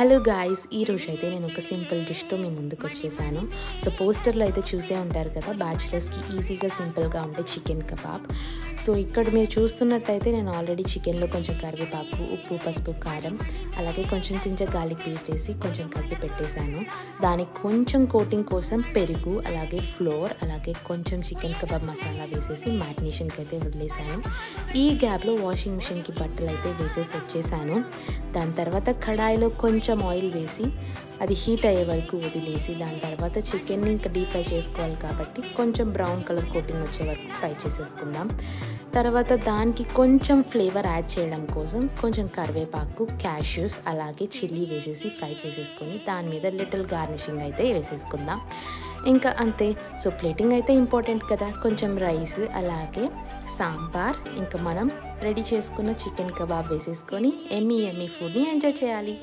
Hello guys, ఈరోజు అయితే నేను ఒక సింపుల్ డిష్తో మీ ముందుకు వచ్చేసాను. సో పోస్టర్లో అయితే చూసే ఉంటారు కదా, బ్యాచిలర్స్కి ఈజీగా సింపుల్గా ఉండే చికెన్ కబాబ్. సో ఇక్కడ మీరు చూస్తున్నట్టయితే నేను ఆల్రెడీ చికెన్లో కొంచెం కరివేపాకు, ఉప్పు, పసుపు, కారం, అలాగే కొంచెం జింజర్ గార్లిక్ పేస్ట్ వేసి కొంచెం కలిపి పెట్టేశాను. దానికి కొంచెం కోటింగ్ కోసం పెరుగు, అలాగే ఫ్లోర్, అలాగే కొంచెం చికెన్ కబాబ్ మసాలా వేసేసి మ్యారినేషన్కి అయితే వదిలేసాను. ఈ గ్యాప్లో వాషింగ్ మిషన్కి బట్టలు అయితే వేసేసి వచ్చేసాను. దాని తర్వాత కడాయిలో కొంచెం ఆయిల్ వేసి అది హీట్ అయ్యే వరకు వదిలేసి దాని తర్వాత చికెన్ని ఇంకా డీప్ ఫ్రై చేసుకోవాలి కాబట్టి కొంచెం బ్రౌన్ కలర్ కోటింగ్ వచ్చే వరకు ఫ్రై చేసేసుకుందాం. తర్వాత దానికి కొంచెం ఫ్లేవర్ యాడ్ చేయడం కోసం కొంచెం కరివేపాకు, క్యాష్యూస్, అలాగే చిల్లీ వేసేసి ఫ్రై చేసేసుకొని దాని మీద లిటిల్ గార్నిషింగ్ అయితే వేసేసుకుందాం. ఇంకా అంతే. సో ప్లేటింగ్ అయితే ఇంపార్టెంట్ కదా, కొంచెం రైస్, అలాగే సాంబార్, ఇంకా మనం రెడీ చేసుకున్న చికెన్ కబాబ్ వేసేసుకొని ఎమ్మీ ఫుడ్ని ఎంజాయ్ చేయాలి.